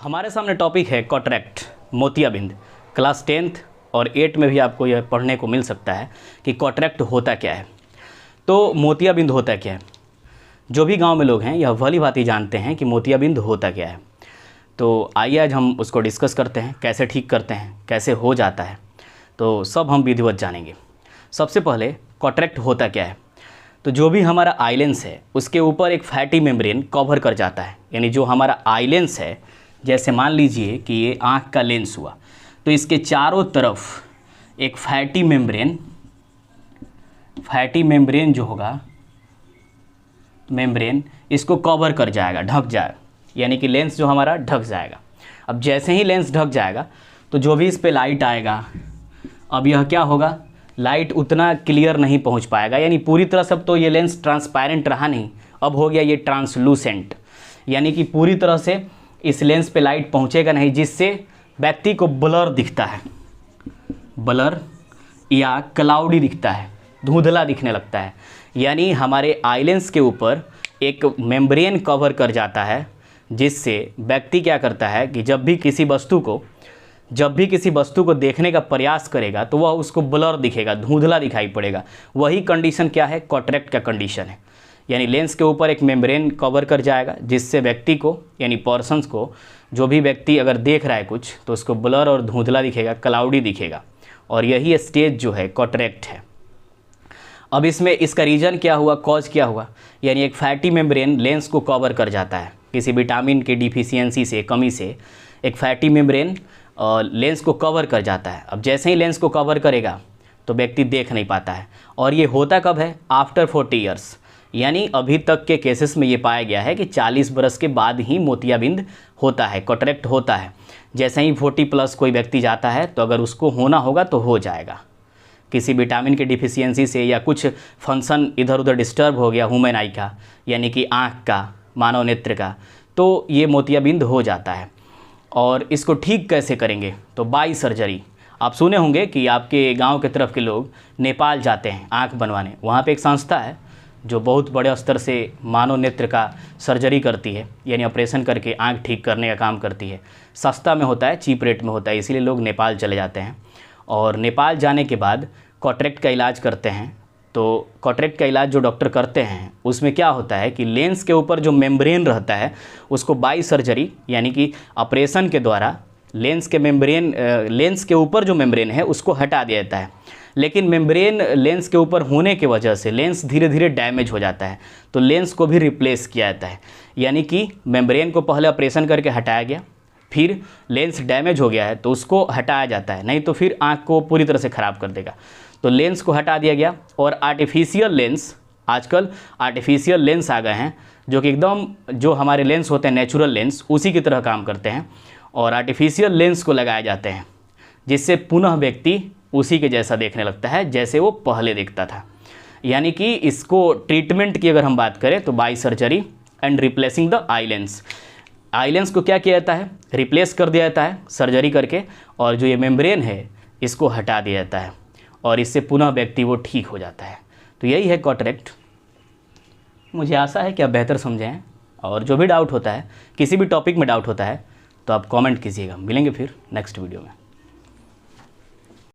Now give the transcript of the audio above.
हमारे सामने टॉपिक है कॉटरैक्ट, मोतियाबिंद। क्लास 10th और 8 में भी आपको यह पढ़ने को मिल सकता है कि कॉटरैक्ट होता क्या है। तो मोतियाबिंद होता क्या है, जो भी गांव में लोग हैं यह भली भांति जानते हैं कि मोतियाबिंद होता क्या है। तो आइए आज हम उसको डिस्कस करते हैं, कैसे ठीक करते हैं, कैसे हो जाता है, तो सब हम विधिवत जानेंगे। सबसे पहले कॉटरैक्ट होता क्या है। तो जो भी हमारा आई लेंस है उसके ऊपर एक फैटी मेम्ब्रेन कवर कर जाता है। यानी जो हमारा आई लेंस है, जैसे मान लीजिए कि ये आँख का लेंस हुआ, तो इसके चारों तरफ एक फैटी मेम्ब्रेन जो होगा, मेम्ब्रेन इसको कवर कर जाएगा, ढक जाएगा। यानी कि लेंस जो हमारा ढक जाएगा। अब जैसे ही लेंस ढक जाएगा तो जो भी इस पे लाइट आएगा, अब यह क्या होगा, लाइट उतना क्लियर नहीं पहुंच पाएगा। यानी पूरी तरह से तो ये लेंस ट्रांसपेरेंट रहा नहीं, अब हो गया ये ट्रांसलूसेंट। यानी कि पूरी तरह से इस लेंस पे लाइट पहुंचेगा नहीं, जिससे व्यक्ति को ब्लर दिखता है, ब्लर या क्लाउडी दिखता है, धुंधला दिखने लगता है। यानी हमारे आई लेंस के ऊपर एक मेम्ब्रेन कवर कर जाता है, जिससे व्यक्ति क्या करता है कि जब भी किसी वस्तु को देखने का प्रयास करेगा तो वह उसको ब्लर दिखेगा, धुंधला दिखाई पड़ेगा। वही कंडीशन क्या है, कॉटरैक्ट का कंडीशन है। यानी लेंस के ऊपर एक मेम्ब्रेन कवर कर जाएगा, जिससे व्यक्ति को यानी पर्सन्स को, जो भी व्यक्ति अगर देख रहा है कुछ, तो उसको ब्लर और धुंधला दिखेगा, क्लाउडी दिखेगा। और यही स्टेज जो है कॉटरैक्ट है। अब इसमें इसका रीज़न क्या हुआ, कॉज क्या हुआ। यानी एक फैटी मेम्ब्रेन लेंस को कवर कर जाता है, किसी विटामिन की डिफिशियंसी से, कमी से एक फैटी मेम्ब्रेन लेंस को कवर कर जाता है। अब जैसे ही लेंस को कवर करेगा तो व्यक्ति देख नहीं पाता है। और ये होता कब है, आफ्टर 40 ईयर्स। यानी अभी तक के केसेस में ये पाया गया है कि 40 बरस के बाद ही मोतियाबिंद होता है, कॉटरैक्ट होता है। जैसे ही 40+ कोई व्यक्ति जाता है तो अगर उसको होना होगा तो हो जाएगा, किसी विटामिन की डिफिशियंसी से या कुछ फंक्शन इधर उधर डिस्टर्ब हो गया ह्यूमन आई का, यानी कि आँख का, मानव नेत्र का, तो ये मोतियाबिंद हो जाता है। और इसको ठीक कैसे करेंगे, तो बाई सर्जरी। आप सुने होंगे कि आपके गांव के तरफ के लोग नेपाल जाते हैं आँख बनवाने। वहाँ पे एक संस्था है जो बहुत बड़े स्तर से मानव नेत्र का सर्जरी करती है, यानी ऑपरेशन करके आँख ठीक करने का काम करती है। सस्ता में होता है, चीप रेट में होता है, इसीलिए लोग नेपाल चले जाते हैं। और नेपाल जाने के बाद कॉटरैक्ट का इलाज करते हैं। तो कॉटरैक्ट का इलाज जो डॉक्टर करते हैं उसमें क्या होता है कि लेंस के ऊपर जो मेम्ब्रेन रहता है उसको बाई सर्जरी, यानी कि ऑपरेशन के द्वारा लेंस के ऊपर जो मेम्ब्रेन है उसको हटा दिया जाता है। लेकिन मेम्ब्रेन लेंस के ऊपर होने की वजह से लेंस धीरे धीरे डैमेज हो जाता है, तो लेंस को भी रिप्लेस किया जाता है। यानी कि मेम्ब्रेन को पहले ऑपरेशन करके हटाया गया, फिर लेंस डैमेज हो गया है तो उसको हटाया जाता है, नहीं तो फिर आँख को पूरी तरह से ख़राब कर देगा। तो लेंस को हटा दिया गया। और आर्टिफिशियल लेंस, आजकल आर्टिफिशियल लेंस आ गए हैं जो कि एकदम जो हमारे लेंस होते हैं नेचुरल लेंस उसी की तरह काम करते हैं। और आर्टिफिशियल लेंस को लगाए जाते हैं, जिससे पुनः व्यक्ति उसी के जैसा देखने लगता है जैसे वो पहले दिखता था। यानी कि इसको ट्रीटमेंट की अगर हम बात करें तो by surgery and replacing the eye lens. Eye lens को क्या किया जाता है, रिप्लेस कर दिया जाता है सर्जरी करके, और जो ये मेम्ब्रेन है इसको हटा दिया जाता है, और इससे पुनः व्यक्ति वो ठीक हो जाता है। तो यही है कॉटरैक्ट। मुझे आशा है कि आप बेहतर समझें, और जो भी डाउट होता है, किसी भी टॉपिक में डाउट होता है, तो आप कमेंट कीजिएगा। मिलेंगे फिर नेक्स्ट वीडियो में।